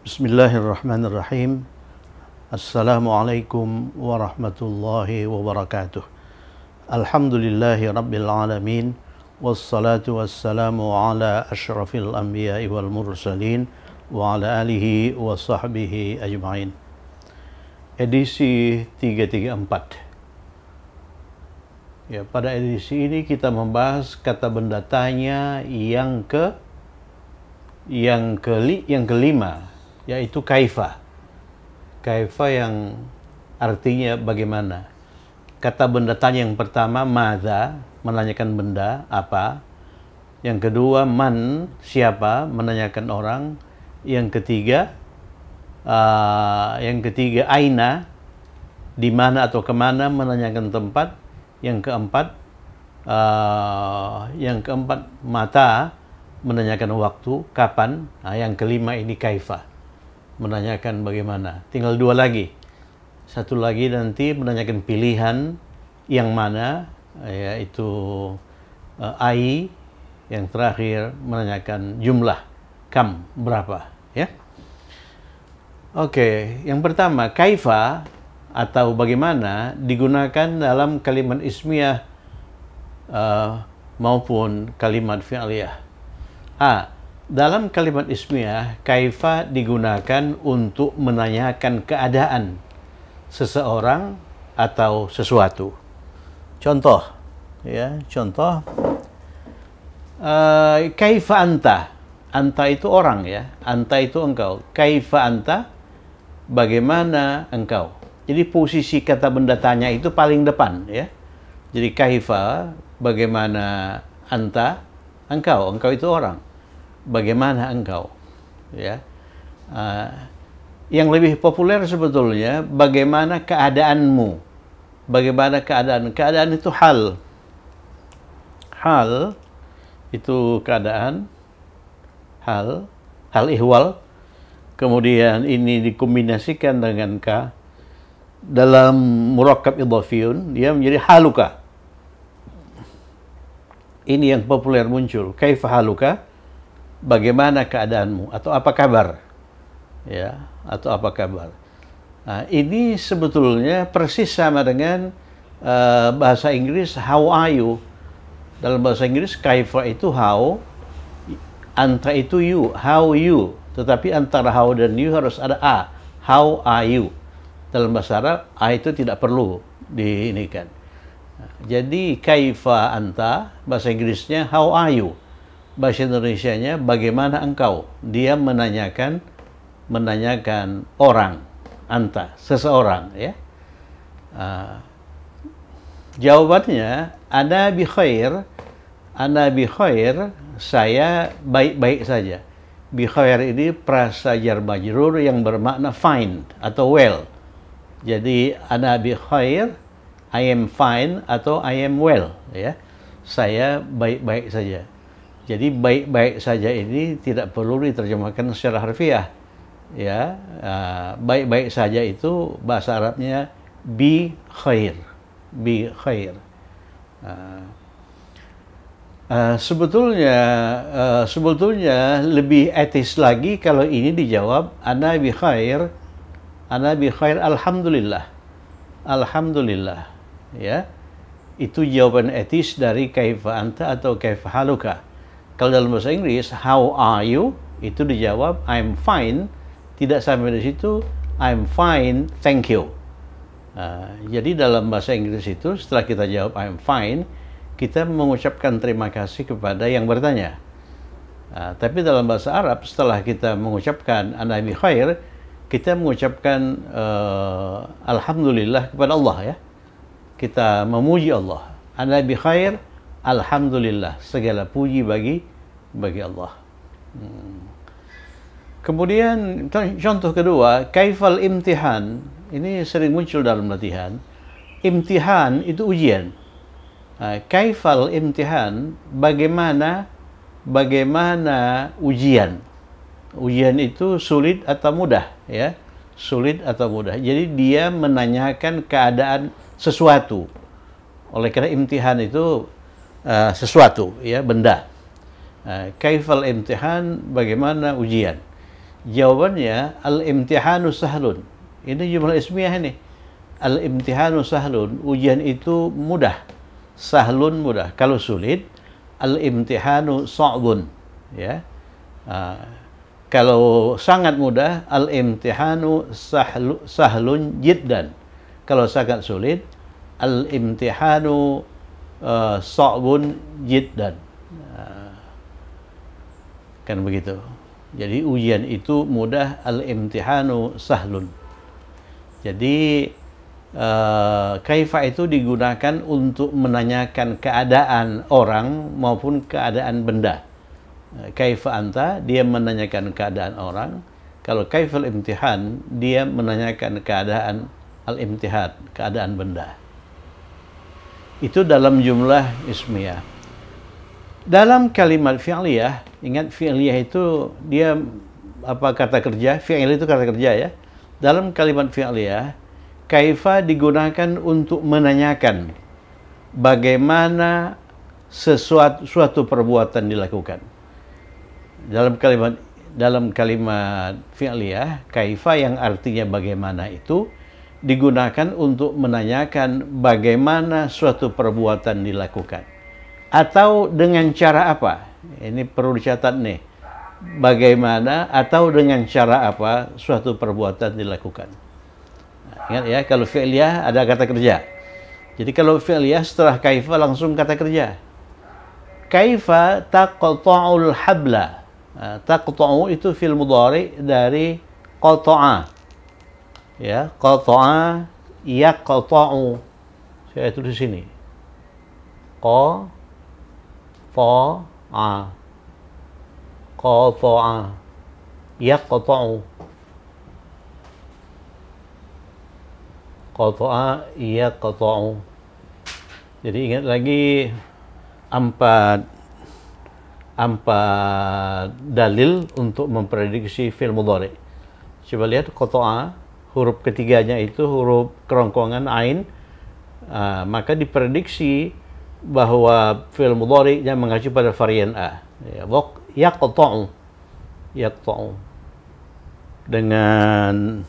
Bismillahirrahmanirrahim. Assalamualaikum warahmatullahi wabarakatuh. Alhamdulillahi rabbil alamin. Wassalatu wassalamu ala ashrafil anbiya'i wal mursalin wa ala alihi wa sahbihi ajma'in. Edisi 334. Ya, pada edisi ini kita membahas kata benda tanya yang kelima, yaitu kaifa. Kaifa yang artinya bagaimana. Kata benda tanya yang pertama madza, menanyakan benda apa. Yang kedua man, siapa, menanyakan orang. Yang ketiga aina, di mana atau kemana, menanyakan tempat. Yang keempat mata, menanyakan waktu, kapan. Nah, yang kelima ini kaifa, menanyakan bagaimana. Tinggal dua lagi. Satu lagi nanti menanyakan pilihan yang mana, yaitu ai. Yang terakhir menanyakan jumlah, kam, berapa, ya. Oke, yang pertama kaifa atau bagaimana digunakan dalam kalimat ismiyah maupun kalimat fi'liyah. Dalam kalimat ismiyah, kaifa digunakan untuk menanyakan keadaan seseorang atau sesuatu. Contoh, kaifa anta. Anta itu orang, ya. Anta itu engkau. Kaifa anta, bagaimana engkau. Jadi posisi kata benda tanya itu paling depan, ya. Jadi kaifa, bagaimana anta, engkau itu orang. Bagaimana engkau, ya. Yang lebih populer sebetulnya bagaimana keadaanmu. Bagaimana keadaan itu hal itu keadaan, hal ihwal. Kemudian ini dikombinasikan dengan ka dalam murakkab idhafiyun, dia menjadi haluka. Ini yang populer muncul, kaifa haluka, bagaimana keadaanmu, atau apa kabar, ya, atau apa kabar. Nah, ini sebetulnya persis sama dengan bahasa Inggris how are you. Dalam bahasa Inggris kaifa itu how, anta itu you, how you. Tetapi antara how dan you harus ada a, how are you. Dalam bahasa Arab a itu tidak perlu diinikan. Nah, jadi kaifa anta, bahasa Inggrisnya how are you. Bahasa Indonesianya bagaimana engkau. Dia menanyakan orang, anta, seseorang, ya. Jawabannya ana bi khair, saya baik-baik saja. Bi khair ini prasa jar majrur yang bermakna fine atau well. Jadi ana bi khair, I am fine atau I am well, ya. Saya baik-baik saja. Jadi baik-baik saja ini tidak perlu diterjemahkan secara harfiah, ya. Baik-baik saja itu bahasa Arabnya bi khair. Sebetulnya lebih etis lagi kalau ini dijawab ana bi khair alhamdulillah, ya. Itu jawaban etis dari kaifa anta atau kaifa haluka. Kalau dalam bahasa Inggris, how are you? Itu dijawab, I'm fine. Tidak sampai di situ, I'm fine, thank you. Jadi dalam bahasa Inggris itu, setelah kita jawab, I'm fine, kita mengucapkan terima kasih kepada yang bertanya. Tapi dalam bahasa Arab, setelah kita mengucapkan ana bi khair, kita mengucapkan alhamdulillah kepada Allah, ya. Kita memuji Allah. Ana bi khair, alhamdulillah, segala puji bagi Allah. Kemudian contoh kedua, kaifal imtihan. Ini sering muncul dalam latihan. Imtihan itu ujian. Kaifal imtihan, bagaimana ujian. Ujian itu sulit atau mudah, ya. Sulit atau mudah. Jadi dia menanyakan keadaan sesuatu. Oleh karena imtihan itu sesuatu, ya, benda. Kaifal imtihan, bagaimana ujian. Jawabannya al-imtihanu sahlun. Ini jumlah ismiyah ini. Al-imtihanu sahlun, ujian itu mudah. Sahlun mudah. Kalau sulit, al-imtihanu sa'bun. Ya. Kalau sangat mudah, al-imtihanu sahlun jiddan. Kalau sangat sulit, al-imtihanu sa'bun jiddan. Kan begitu. Jadi ujian itu mudah, al-imtihanu sahlun. Jadi kaifa itu digunakan untuk menanyakan keadaan orang maupun keadaan benda. Kaifa anta, dia menanyakan keadaan orang. Kalau kaifal imtihan, dia menanyakan keadaan al-imtihan, keadaan benda. Itu dalam jumlah ismiyah. Dalam kalimat fi'liyah, ingat fi'liyah itu dia apa, kata kerja, fi'il itu kata kerja ya. Dalam kalimat fi'liyah, kaifa digunakan untuk menanyakan bagaimana suatu perbuatan dilakukan. Dalam kalimat fi'liyah, kaifa yang artinya bagaimana itu digunakan untuk menanyakan bagaimana suatu perbuatan dilakukan. Atau dengan cara apa? Ini perlu dicatat nih. Bagaimana atau dengan cara apa suatu perbuatan dilakukan. Nah, ingat ya, kalau fi'liyah ada kata kerja. Jadi kalau fi'liyah setelah kaifa langsung kata kerja. Kaifa taqta'ul habla. Taqta'u itu fil mudhari dari qata'a. Ya, qata'a yaqta'u. Saya tulis di sini. Qata'a. Qata'a yaqta'u. Qata'a yaqta'u. Jadi ingat lagi empat dalil untuk memprediksi fi'il mudhari. Coba lihat qata'a, huruf ketiganya itu huruf kerongkongan ain, maka diprediksi bahwa fi'il mudhari yang mengacu pada varian A. Ya, yaqta'u. Yaqta'u. Dengan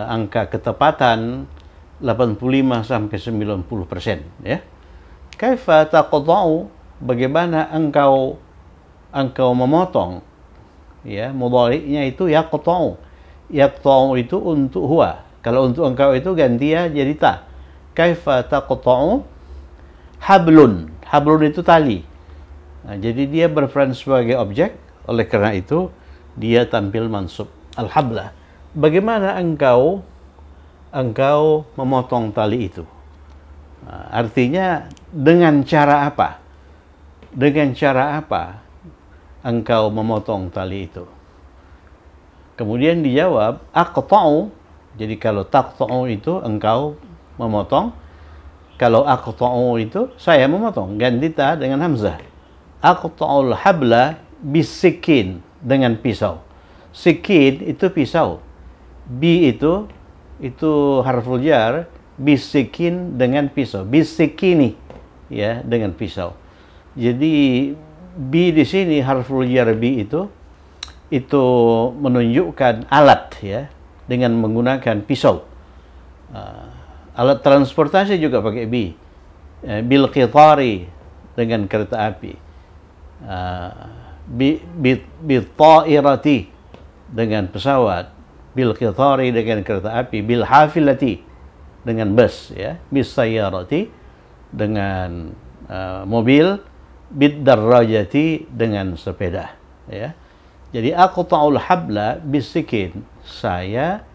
angka ketepatan 85 sampai 90%, ya. Kaifa taqta'u, bagaimana engkau memotong, ya, mudhari'nya itu yaqta'u. Yaqta'u itu untuk huwa. Kalau untuk engkau itu ganti ya jadi ta. Kaifa taqta'u hablun. Hablun itu tali. Nah, jadi dia berperan sebagai objek, oleh karena itu dia tampil mansub. Al-habla. Bagaimana engkau memotong tali itu? Nah, artinya dengan cara apa? Dengan cara apa engkau memotong tali itu? Kemudian dijawab aqta'u. Jadi kalau taqta'u itu engkau memotong, kalau aqta'u itu saya memotong, ganti ta dengan hamzah. Aqta'ul habla bisikin, dengan pisau. Sikin itu pisau. Bi itu harful jar, bisikin dengan pisau. Bisikini, ya, dengan pisau. Jadi bi di sini harful jar bi itu menunjukkan alat, ya, dengan menggunakan pisau. Alat transportasi juga pakai bi. Bil qitari, dengan kereta api. Bi ta'irati, dengan pesawat. Bil qitari, dengan kereta api. Bil hafilati, dengan bus, ya. Bis sayyarati, dengan mobil. Bid darrajati, dengan sepeda, ya. Jadi aqta'ul habla bisikin, saya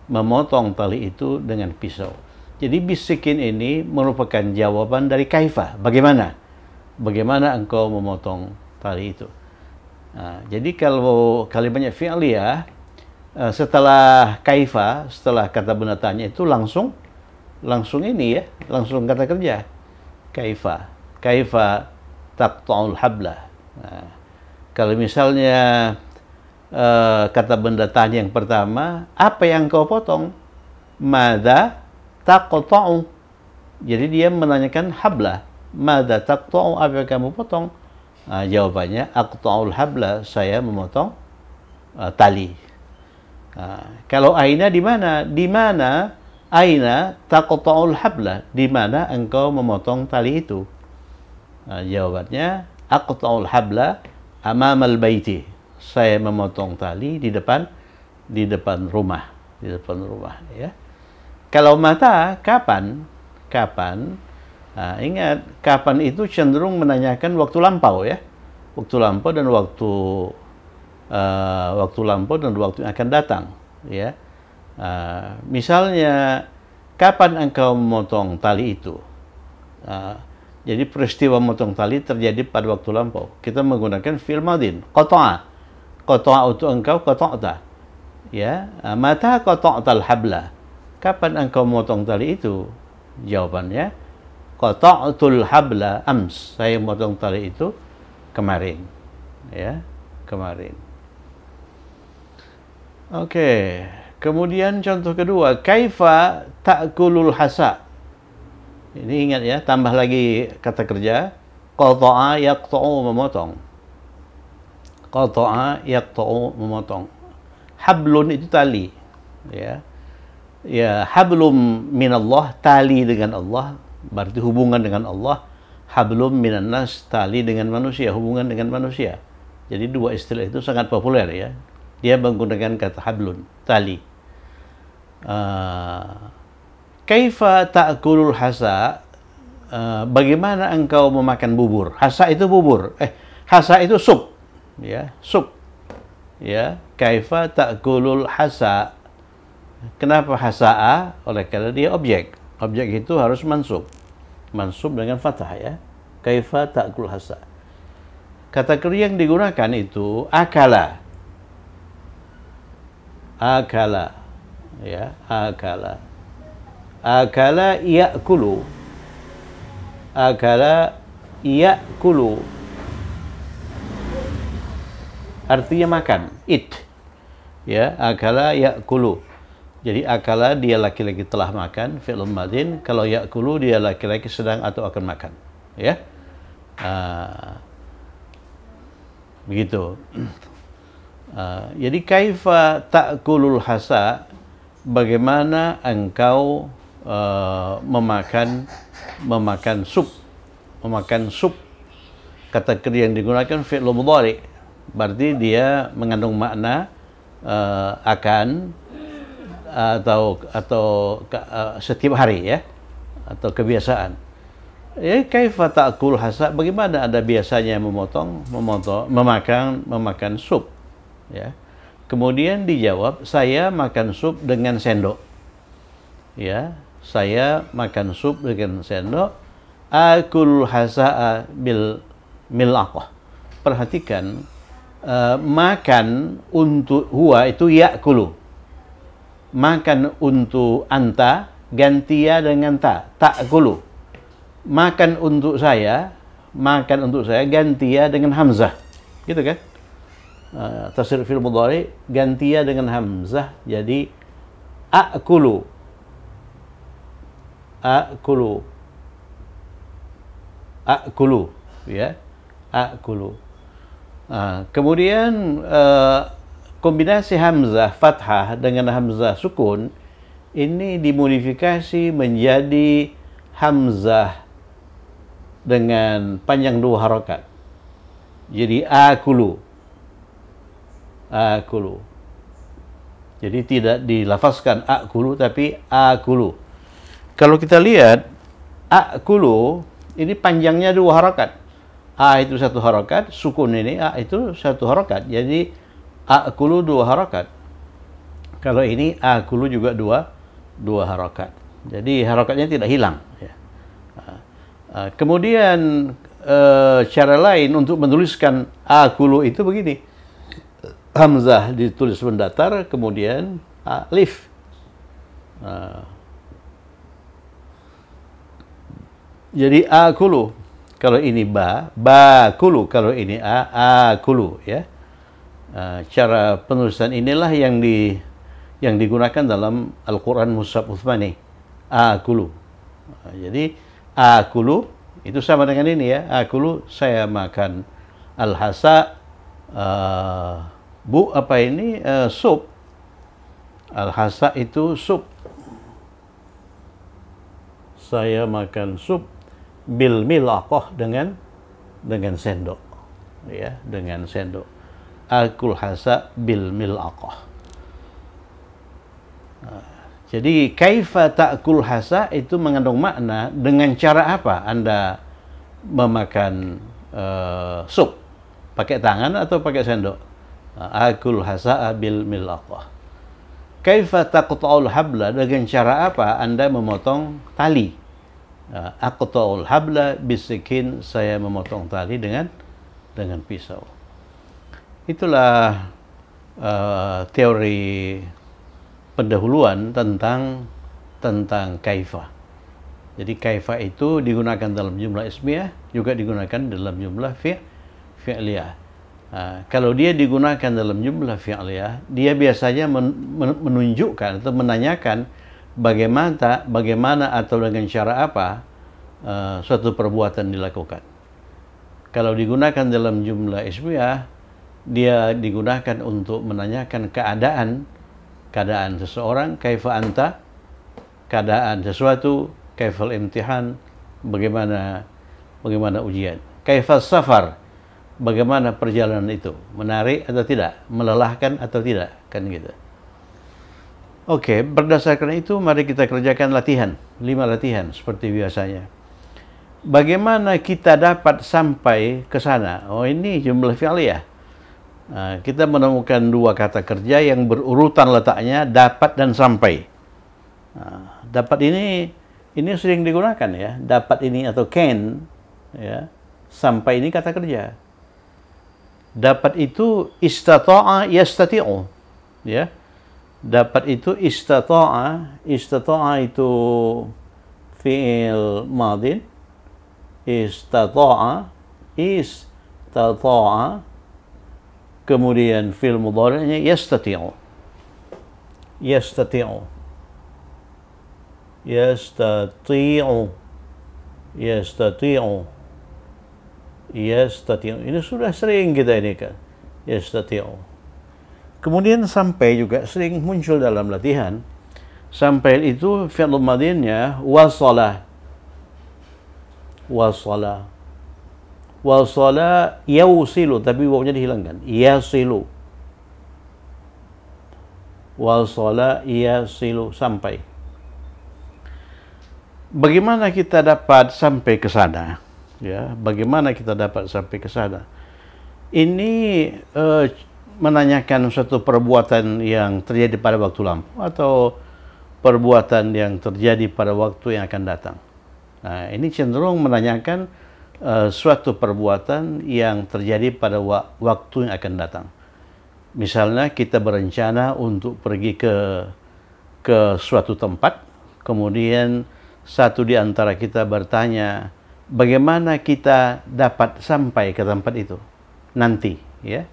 memotong tali itu dengan pisau. Jadi bisikin ini merupakan jawaban dari kaifa, bagaimana engkau memotong tali itu. Nah, jadi kalau kalimatnya fi'liyah, setelah kaifa, setelah kata benda tanya itu langsung ini, ya, langsung kata kerja. Kaifa taqta'ul habla. Nah, kalau misalnya kata benda tanya yang pertama, apa yang kau potong? Madza taqta'u. Jadi dia menanyakan habla. Madza taqta'u, apa yang kamu potong? Nah, jawabannya aqta'ul habla, saya memotong tali. Kalau aina di mana? Di mana aina taqta'ul habla? Di mana engkau memotong tali itu? Jawabannya aqta'ul habla amamal baiti. Saya memotong tali di depan rumah, ya. Kalau mata kapan? Ingat, kapan itu cenderung menanyakan waktu lampau, ya. Waktu lampau dan waktu yang akan datang, ya. Misalnya, kapan engkau memotong tali itu? Jadi peristiwa memotong tali terjadi pada waktu lampau. Kita menggunakan fi'il madin, qata'a. Qata'a untuk engkau, qata'ta. Ya, mata qata'tal habla. Kapan engkau memotong tali itu? Jawabannya qata'tul habla ams. Saya memotong tali itu kemarin. Ya, kemarin. Oke. Kemudian contoh kedua, kaifa ta'kulul hasa. Ini ingat ya, tambah lagi kata kerja. Qata'a yaqta'u, memotong. Qata'a yaqta'u, memotong. Hablun itu tali. Ya. Ya, hablum minallah, tali dengan Allah, berarti hubungan dengan Allah. Hablum minan nas, tali dengan manusia, hubungan dengan manusia. Jadi dua istilah itu sangat populer, ya. Dia menggunakan kata hablun, tali. Kaifa ta'kulul hasa? Bagaimana engkau memakan bubur? Hasa itu bubur. Hasa itu sup. Ya, sup. Ya, kaifa ta'kulul hasa? Kenapa hasa'a? Oleh karena dia objek. Objek itu harus mansub. Mansub dengan fathah, ya. Kaifa ta'kul hasa. Kata kerja yang digunakan itu akala. Akala. Ya, akala. Akala ya'kulu. Akala ya'kulu. Artinya makan. Eat. Ya, akala ya'kulu. Jadi akala dia laki-laki telah makan, fi'lun madin. Kalau ya'kulu dia laki-laki sedang atau akan makan. Ya. Begitu. Jadi kaifa ta'kulul hasa? Bagaimana engkau memakan sup? Memakan sup. Kata kerja yang digunakan fi'lun mudhari. Berarti dia mengandung makna akan atau setiap hari, ya, atau kebiasaan. Ya, kaifa ta'kul hasa? Bagaimana Anda biasanya memakan sup, ya. Kemudian dijawab, saya makan sup dengan sendok. Ya, saya makan sup dengan sendok. Akul hasa'a bil milaqah. Perhatikan, makan untuk huwa itu ya'kulu. Makan untuk anta, gantia dengan ta'kulu. Makan untuk saya, gantia dengan hamzah. Gitu kan? Tasrif fil mudhari, gantia dengan hamzah, jadi a'kulu. A'kulu. A'kulu, ya. A'kulu. Kemudian kombinasi hamzah fathah dengan hamzah sukun ini dimodifikasi menjadi hamzah dengan panjang 2 harokat. Jadi akulu. Akulu. Jadi tidak dilafazkan akulu tapi akulu. Kalau kita lihat akulu ini panjangnya 2 harokat. A itu 1 harokat, sukun ini A itu 1 harokat. Jadi akulu 2 harokat. Kalau ini akulu juga 2 harokat. Jadi harokatnya tidak hilang. Ya. Kemudian cara lain untuk menuliskan akulu itu begini. Hamzah ditulis mendatar, kemudian alif. Jadi akulu. Kalau ini bakulu. Kalau ini akulu, ya. Cara penulisan inilah yang digunakan dalam Al-Quran Mushaf Utsmani. Akulu. Jadi akulu itu sama dengan ini, ya. Akulu, saya makan. Al-hasa, Bu, apa ini? Sup. Al-hasa itu sup. Saya makan sup bil milaqah dengan sendok. Ya, dengan sendok. Akul hasa bil milaqah. Jadi kaifa ta'kul hasa itu mengandung makna dengan cara apa Anda memakan sup? Pakai tangan atau pakai sendok? Akul hasa bil milaqah. Kaifa taqta'ul habla, dengan cara apa Anda memotong tali? Aqta'ul habla bisikin, saya memotong tali dengan pisau. Itulah teori pendahuluan tentang kaifa. Jadi kaifa itu digunakan dalam jumlah ismiyah, juga digunakan dalam jumlah fi'liyah. Kalau dia digunakan dalam jumlah fi'liyah, dia biasanya menunjukkan atau menanyakan bagaimana atau dengan cara apa suatu perbuatan dilakukan. Kalau digunakan dalam jumlah ismiyah, dia digunakan untuk menanyakan keadaan seseorang, kaifa anta, keadaan sesuatu, kaifal imtihan, bagaimana ujian. Kaifal safar, bagaimana perjalanan itu, menarik atau tidak, melelahkan atau tidak, kan gitu. Oke, berdasarkan itu mari kita kerjakan latihan, 5 latihan seperti biasanya. Bagaimana kita dapat sampai ke sana? Oh, ini jumlah fi'liyah. Kita menemukan 2 kata kerja yang berurutan letaknya, dapat dan sampai. Dapat ini sering digunakan ya, dapat ini atau can, ya. Sampai ini kata kerja. Dapat itu istata'a yastati'u, ya. Dapat itu istata'a itu fi'il madin, istata'a kemudian fi'il mudhari'nya yastati'u. Ini sudah sering kita ini kan. Yastati'u. Kemudian sampai juga sering muncul dalam latihan. Sampai itu fi'il madinnya wasala. Wasala yausilu, tapi wawnya dihilangkan. Yasilu. Wasala yasilu, sampai. Bagaimana kita dapat sampai ke sana? Ya, bagaimana kita dapat sampai ke sana? Ini menanyakan suatu perbuatan yang terjadi pada waktu lampau atau perbuatan yang terjadi pada waktu yang akan datang. Nah, ini cenderung menanyakan suatu perbuatan yang terjadi pada waktu yang akan datang. Misalnya kita berencana untuk pergi ke suatu tempat, kemudian satu di antara kita bertanya, bagaimana kita dapat sampai ke tempat itu nanti, ya.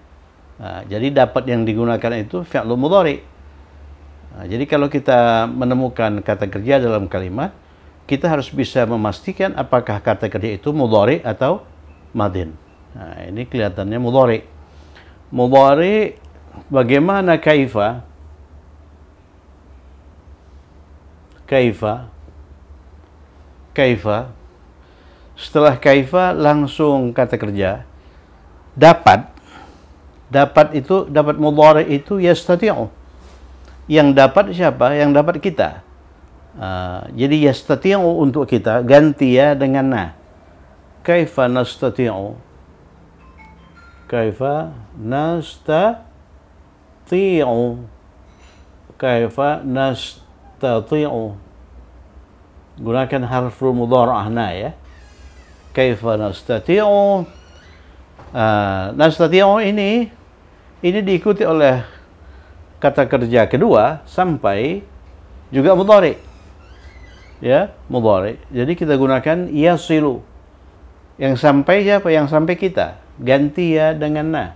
Jadi dapat yang digunakan itu fi'lul mudhari'. Jadi kalau kita menemukan kata kerja dalam kalimat, kita harus bisa memastikan apakah kata kerja itu mudhari' atau madin. Nah, ini kelihatannya mudhari'. Mudhari' bagaimana kaifa? Kaifa. Setelah kaifa langsung kata kerja. Dapat itu, dapat mudhari' itu yastati'u. Yang dapat siapa? Yang dapat kita. Jadi yastati'u untuk kita ganti ya dengan na. Kaifa nastati'u. Kaifa nastati'u. Gunakan harful mudhara'ah na ya. Kaifa nastati'u. Nastati'u ini diikuti oleh kata kerja kedua sampai juga mudhari'. Ya, mudhari'. Jadi kita gunakan yasilu. Yang sampai siapa? Yang sampai kita. Ganti ya dengan na.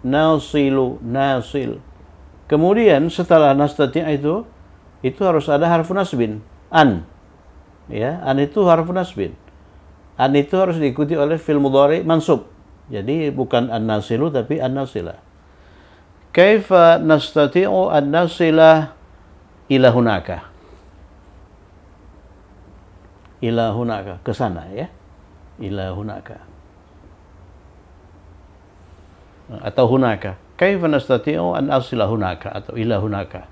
Nasilu, nasil. Kemudian setelah nastati' itu harus ada harfu nasbin. An. Ya, an itu harfu nasbin. An itu harus diikuti oleh fi'il mudhari' mansub. Jadi bukan an-nasilu tapi an-nasila. Kaifa nastati'u an-nasila ila hunaka. Ila hunaka, ke sana ya. Ila hunaka. Atau hunaka. Kaifa nastati'u an asila hunaka atau ila hunaka.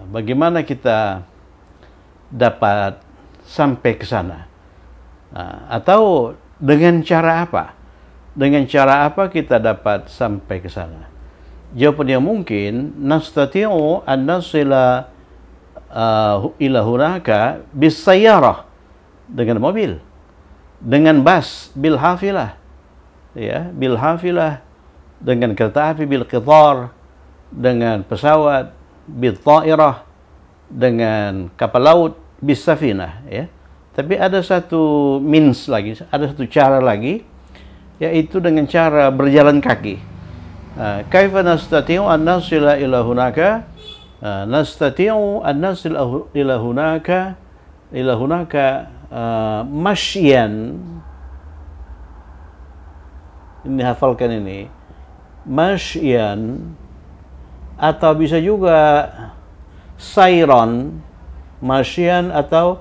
Bagaimana kita dapat sampai ke sana? Atau dengan cara apa? Dengan cara apa kita dapat sampai ke sana? Jawabannya mungkin nastati'u an nasila ila hunaka bisayyarah, dengan mobil, dengan bus, bil hafilah, ya, bil hafilah, dengan kereta api, bil qitar, dengan pesawat, bil ta'irah, dengan kapal laut, bis safinah, ya. Tapi ada satu means lagi, ada satu cara lagi, yaitu dengan cara berjalan kaki. Kaifa nastati'u an nasila ila hunaka? Nastati'u an nasila ila hunaka mashyan. Ini hafalkan ini. Mashyan, atau bisa juga sayron, mashyan atau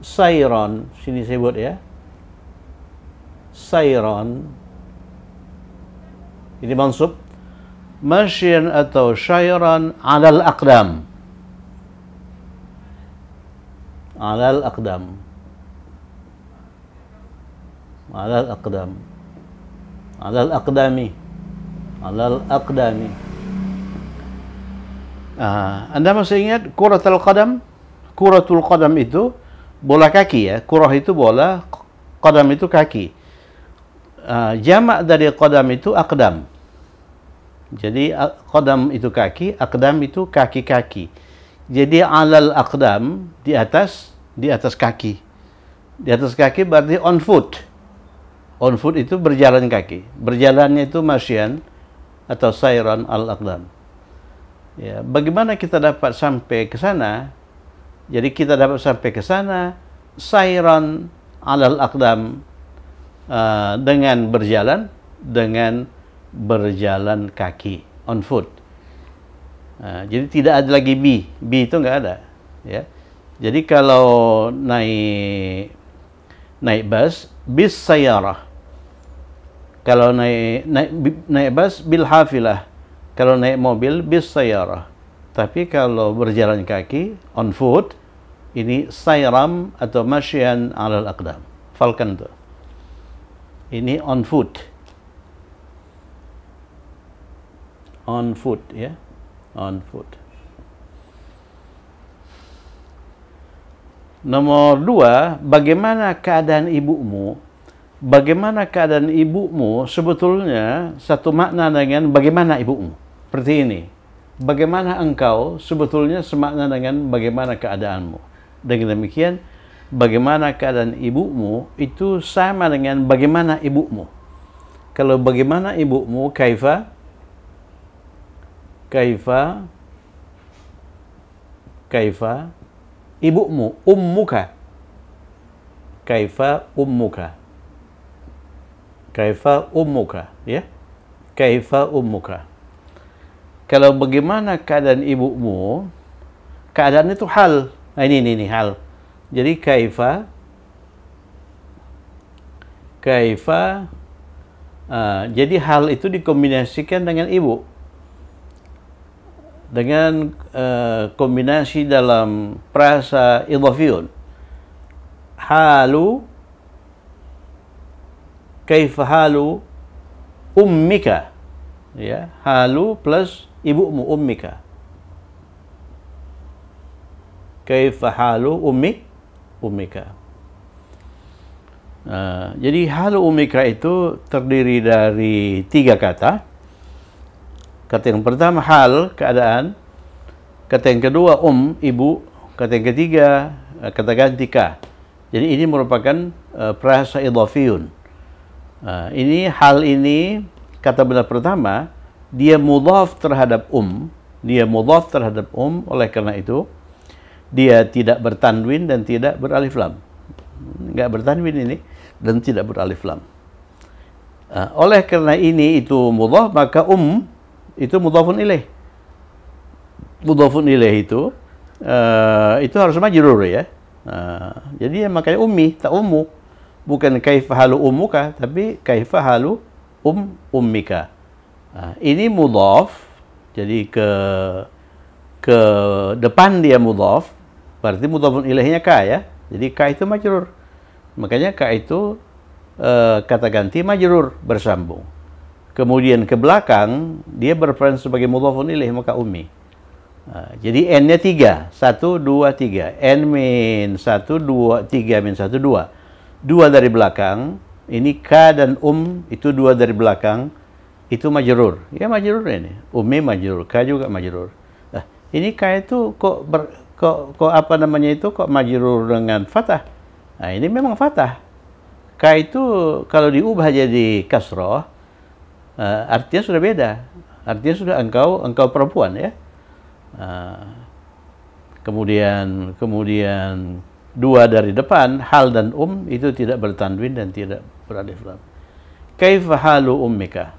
sayron. Sini saya buat ya. Sayron. Ini mansub. Mashyan atau syairan alal aqdam. Alal aqdam. Alal aqdam. Alal aqdami. Alal aqdami. Anda masih ingat kuratul qadam? Kuratul qadam itu bola kaki ya. Kurah itu bola, qadam itu kaki. Jamak dari qadam itu aqdam. Jadi qadam itu kaki, aqdam itu kaki-kaki. Jadi alal aqdam, di atas kaki. Di atas kaki berarti on foot. On foot itu berjalan kaki. Berjalannya itu masyan atau sayran al aqdam. Ya, bagaimana kita dapat sampai ke sana? Jadi kita dapat sampai ke sana sayran alal aqdam, dengan berjalan kaki, on foot. Jadi tidak ada lagi B itu nggak ada, ya. Jadi kalau naik bus, bis sayyarah. Kalau naik bus, bil hafilah. Kalau naik mobil, bis sayyarah. Tapi kalau berjalan kaki, on foot, ini sayram atau masyan alal aqdam. Falkan tuh. Ini on foot. On foot, ya. On foot. Nomor 2, bagaimana keadaan ibumu? Bagaimana keadaan ibumu sebetulnya satu makna dengan bagaimana ibumu. Seperti ini. Bagaimana engkau sebetulnya semakna dengan bagaimana keadaanmu. Dengan demikian, bagaimana keadaan ibumu itu sama dengan bagaimana ibumu. Kalau bagaimana ibumu, kaifa, ibumu, ummuka, kaifa ummuka, ya, kaifa ummuka. Kalau bagaimana keadaan ibumu, keadaan itu hal. Nah, ini hal. Jadi kaifa, jadi hal itu dikombinasikan dengan ibu. Dengan kombinasi dalam prasa idhafiyun. Halu, kaifa halu ummika, ya, halu plus ibumu, ummika. Kaifa halu ummika. Jadi halu ummika itu terdiri dari 3 kata. Kata yang pertama hal, keadaan. Kata yang kedua ibu. Kata yang ketiga kata ganti ka. Jadi ini merupakan prasa idhafiyun. Ini hal ini, kata benar pertama, dia mudhaf terhadap dia mudhaf terhadap oleh karena itu dia tidak bertanwin dan tidak beralif lam. Enggak bertanwin ini dan tidak beralif lam. Oleh karena ini itu mudhaf, maka itu mudhafun ilaih. Mudhafun ilaih itu harus majrur ya. Jadi makanya ummi, tak ummu. Bukan kaifa halu ummuka, tapi kaifa halu ummika. Ini mudhaf, jadi ke depan dia mudhaf, berarti mudhafun ilaihnya ka ya. Jadi ka itu majrur. Makanya ka itu kata ganti majrur bersambung. Kemudian ke belakang dia berperan sebagai mudhafun ilaih, maka ummi. Jadi n-nya 3, 1 2 3. N min 1 2 3 min 1 2. 2 dari belakang, ini ka dan itu 2 dari belakang, itu majrur. Ya majrur ini. Ummi majrur, ka juga majrur. Ini ka itu kok apa namanya itu kok majrur dengan fathah. Ini memang fathah. Ka itu kalau diubah jadi kasroh, artinya sudah beda. Artinya sudah engkau perempuan ya. Kemudian 2 dari depan, hal dan itu tidak bertanwin dan tidak beralif lam. Kaifa halu ummika.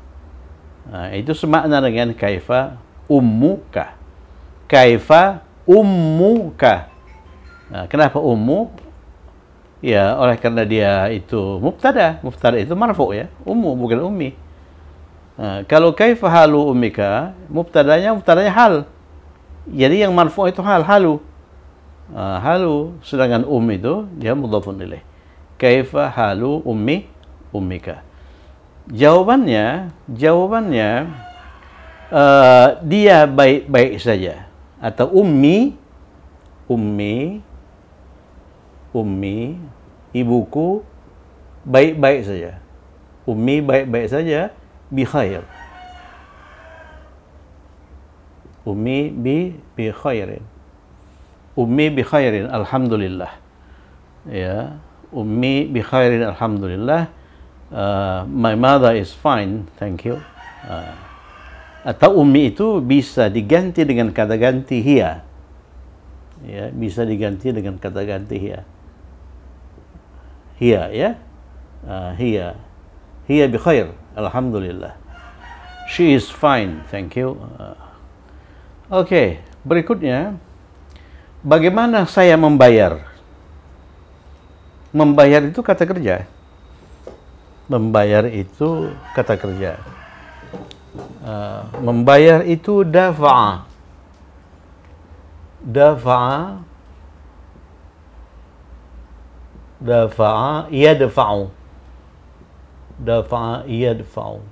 Itu semakna dengan kaifa ummuka. Kaifa ummuka. Kenapa ummu? Ya, oleh karena dia itu mubtada. Mubtada itu marfu ya. Ummu bukan ummi. Kalau kaifa halu ummika, mubtadanya hal. Jadi yang marfu itu halu. Halu, sedangkan itu dia mudhafun ilaih. Kaifa halu ummika. Jawabannya dia baik-baik saja, atau ummi ibuku baik-baik saja. Ummi baik-baik saja, bi khair. Ummi bi khairin. Ummi bi khairin, alhamdulillah. Ya, ummi bi khairin, alhamdulillah. My mother is fine, thank you. Atau ummi itu bisa diganti dengan kata ganti hiya. Ya, bisa diganti dengan kata ganti hiya. Hiya ya. Hiya bi khair, alhamdulillah. She is fine, thank you. Oke, berikutnya bagaimana saya membayar? Membayar itu kata kerja. Membayar itu kata kerja. Membayar itu dafa'a. Dafa'a yadfa'u. Dafa'a yadfa'u.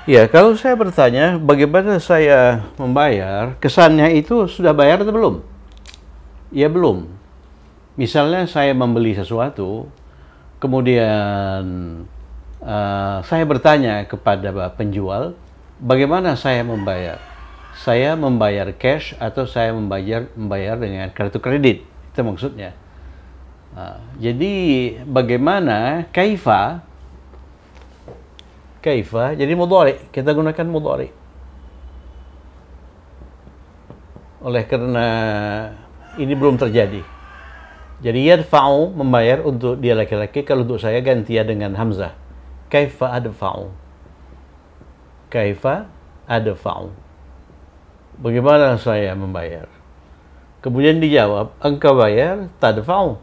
Ya, kalau saya bertanya bagaimana saya membayar, kesannya itu sudah bayar atau belum? Ya belum. Misalnya saya membeli sesuatu, kemudian saya bertanya kepada penjual, bagaimana saya membayar? Saya membayar cash atau saya membayar dengan kartu kredit? Itu maksudnya. Jadi bagaimana kaifa, jadi mudhari, kita gunakan mudhari. Oleh karena ini belum terjadi. Jadi yadfa'u membayar untuk dia laki-laki, kalau untuk saya ganti ya dengan hamzah. Kaifa adfa'u. Kaifa adfa'u. Bagaimana saya membayar? Kemudian dijawab, engkau bayar tadfa'u.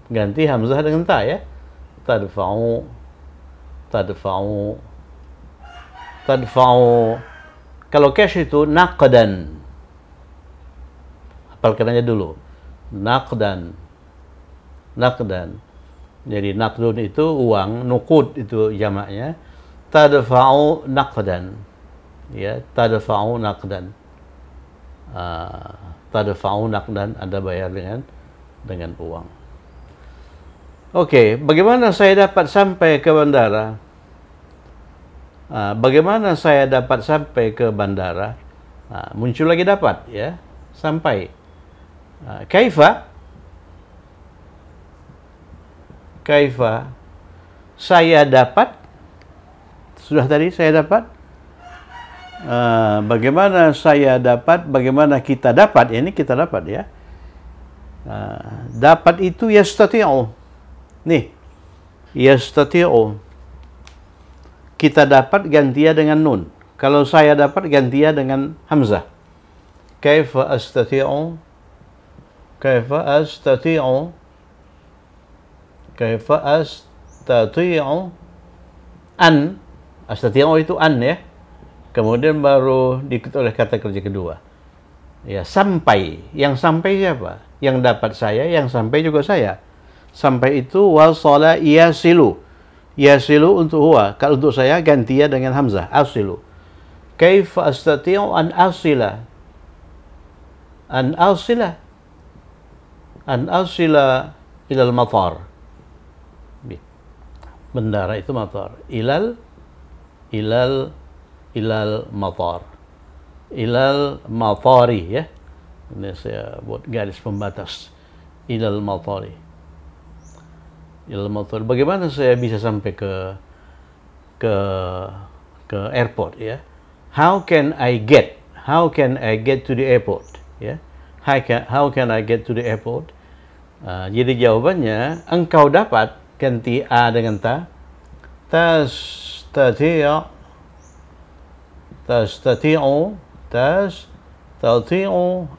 Ganti hamzah dengan ta ya. Tadfa'u. Kalau cash itu naqdan. Hafalkan aja dulu. Naqdan. Jadi naqdun itu uang, nuqud itu jamaknya. Tadfa'u naqdan. Ya, tadfa'u naqdan. Tadfa'u naqdan, Anda bayar dengan uang. Oke, bagaimana saya dapat sampai ke bandara? Bagaimana saya dapat sampai ke bandara? Muncul lagi dapat ya, sampai. Kaifa saya dapat, sudah tadi saya dapat. Bagaimana saya dapat, bagaimana kita dapat, ini kita dapat ya. Dapat itu yastati'u. Nih, yastati'u. Kita dapat gantia dengan nun. Kalau saya dapat gantia dengan hamzah. Kaifa astati'u? Kaifa astati'u? Kaifa astati'u? An. Astati'u itu an ya. Kemudian baru diikut oleh kata kerja kedua. Ya, sampai. Yang sampai siapa? Yang dapat saya, yang sampai juga saya. Sampai itu wasala yasilu. Yasilu untuk huwa. Kalau untuk saya gantinya dengan hamzah. Asilu. Kaifa astati'u an asila? An asila. An asila ilal matar. Bendara itu matar. Ilal matar. Ilal matari ya. Ini saya buat garis pembatas. Ilal matari. Ilal matari. Bagaimana saya bisa sampai ke airport ya? How can I get to the airport ya? How can I get to the airport? Jadi jawabannya engkau dapat ganti a dengan ta. Tastati'u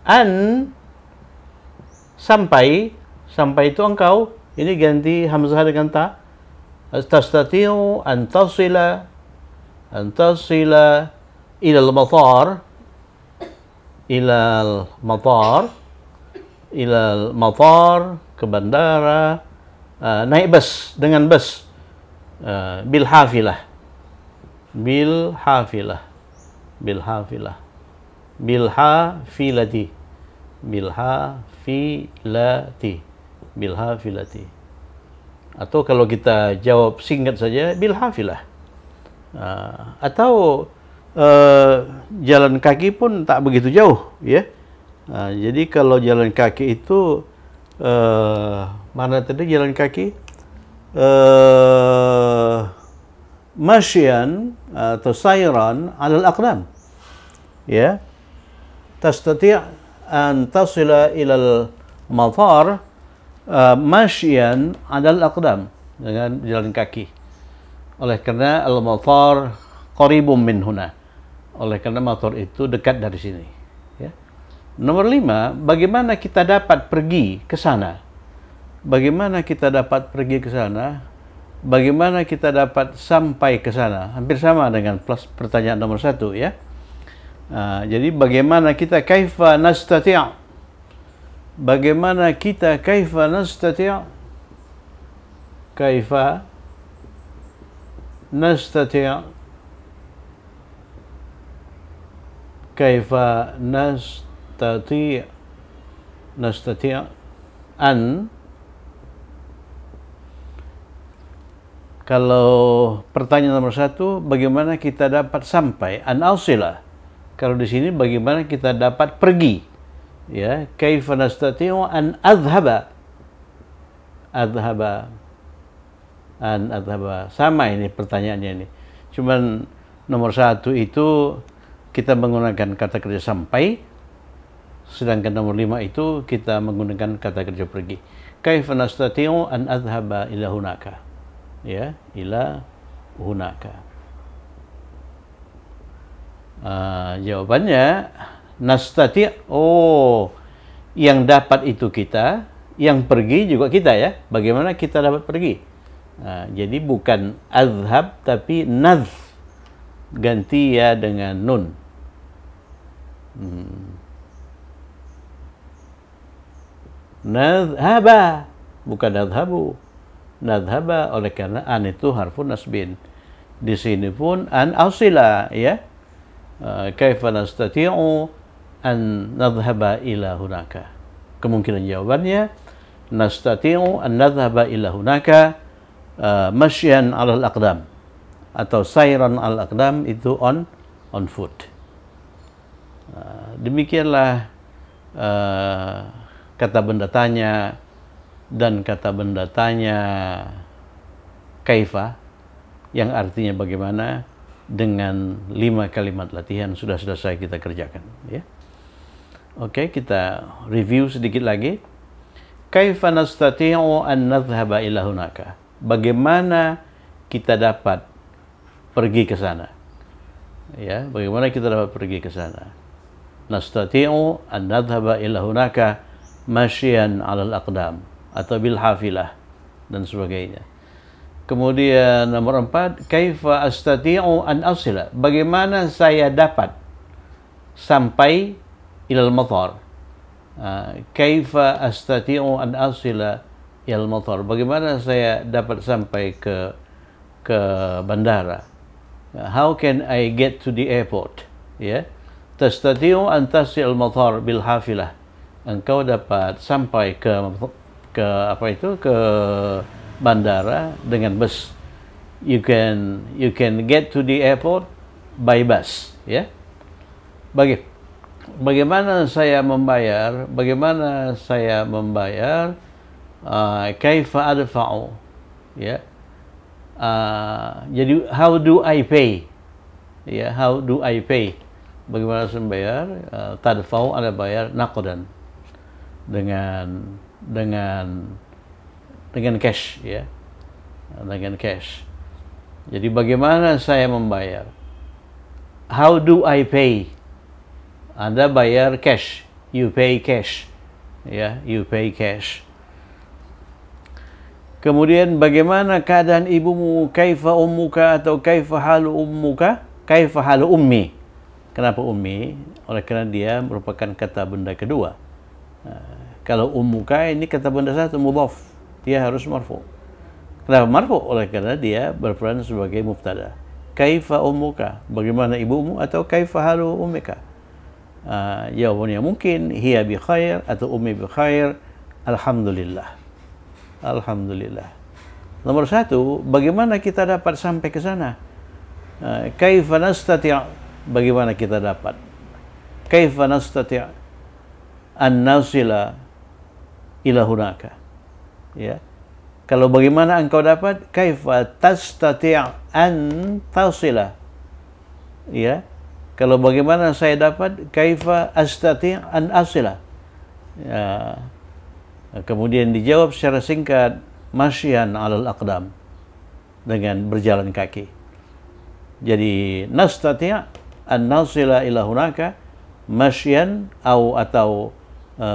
an sampai itu engkau, ini ganti hamzah dengan ta. Tastati'u an tasila ilal matar ke bandara, naik bus dengan bus, bil hafilah atau kalau kita jawab singkat saja bil hafilah. Atau jalan kaki pun tak begitu jauh ya. Jadi kalau jalan kaki itu mana tadi jalan kaki? Masyian atau sayran alal aqdam ya. Tastati' an tasila ilal matar masyian alal aqdam, dengan jalan kaki. Oleh karena al matar qaribum min huna, oleh karena matar itu dekat dari sini ya. Nomor 5, bagaimana kita dapat pergi ke sana? Bagaimana kita dapat pergi ke sana? Bagaimana kita dapat sampai ke sana? Hampir sama dengan plus pertanyaan nomor 1 ya. Jadi bagaimana kita kaifa nastati'? Bagaimana kita kaifa nastati'? Kaifa nastati'? Kaifa nastati' an. Kalau pertanyaan nomor 1, bagaimana kita dapat sampai? An ausila. Kalau di sini bagaimana kita dapat pergi? Ya, kaifa nastati'u an adhhaba. An adhhaba. Sama ini pertanyaannya ini. Cuman nomor 1 itu kita menggunakan kata kerja sampai, sedangkan nomor 5 itu kita menggunakan kata kerja pergi. Kaifa nastati'u an adhhaba ila hunaka. Ya, ila hunaka. Jawabannya nastati'. Oh, yang dapat itu kita, yang pergi juga kita ya. Bagaimana kita dapat pergi? Jadi bukan adhab tapi nadh, ganti ya dengan nun. Nadhaba, bukan adhabu. Nadhaba, oleh karena an itu harfun nasbin. Di sini pun an ausila ya. Kaifa nastati'u an nadhhaba ila hunaka. Kemungkinan jawabannya nastati'u an nadhhaba ila hunaka masyan 'alal aqdam, atau sayran 'alal aqdam itu on foot. Demikianlah kata benda tanya dan kata benda tanya kaifa, yang artinya bagaimana, dengan 5 kalimat latihan sudah selesai kita kerjakan ya. Oke, kita review sedikit lagi. kaifa nastati'u an nadhhaba ila hunaka? Bagaimana kita dapat pergi ke sana? Ya, bagaimana kita dapat pergi ke sana? Nastati'u an nadhhaba ila hunaka masyian 'alal aqdam atau bil hafilah dan sebagainya. Kemudian nomor 4, kaifa astati'u an asila? Bagaimana saya dapat sampai ilal matar? Kaifa astati'u an asila ilal matar? Bagaimana saya dapat sampai ke bandara? How can I get to the airport? Ya. Tastati'u an tasil matar bil hafilah. Engkau dapat sampai ke bandara dengan bus. You can get to the airport by bus, ya. Bagaimana saya membayar? Kaifa adfa'u, ya. Jadi how do I pay? Ya, how do I pay? Bagaimana saya membayar? Tadfa'u, ada bayar naqdan, dengan cash, ya, dengan cash. Jadi bagaimana saya membayar? How do I pay? Anda bayar cash, you pay cash, ya, you pay cash. Kemudian bagaimana keadaan ibumu? Kaifa ummuka atau kaifa halu ummuka? Kaifa halu ummi? Kenapa ummi? Oleh karena dia merupakan kata benda kedua. Kalau ummuka ini kata benda satu, mudhaf, dia harus marfu. Kenapa marfu? Oleh karena dia berperan sebagai mubtada. Kaifa ummuka? Bagaimana ibumu? Atau kaifa halu ummika? Jawabannya mungkin hiya bi khair atau ummi bi khair. Alhamdulillah. Alhamdulillah. Nomor 1, bagaimana kita dapat sampai ke sana? Kaifa nastati'? Bagaimana kita dapat? Kaifa nastati' an nasila ila hunaka? Ya. Kalau bagaimana engkau dapat? Kaifa tastati' an tasila? Ya. Kalau bagaimana saya dapat? Kaifa astati' an asila? Ya. Kemudian dijawab secara singkat, masyian 'alal aqdam, dengan berjalan kaki. Jadi nastati' an nasila ila hunaka masyian atau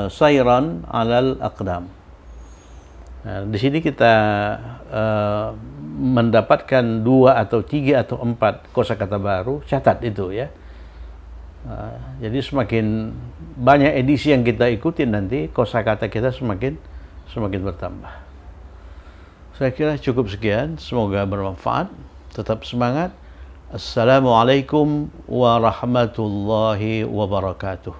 sayran 'alal aqdam. Nah, di sini kita mendapatkan 2 atau 3 atau 4 kosakata baru. Catat itu, ya. Jadi semakin banyak edisi yang kita ikutin, nanti kosakata kita semakin bertambah. Saya kira cukup sekian. Semoga bermanfaat. Tetap semangat. Assalamualaikum warahmatullahi wabarakatuh.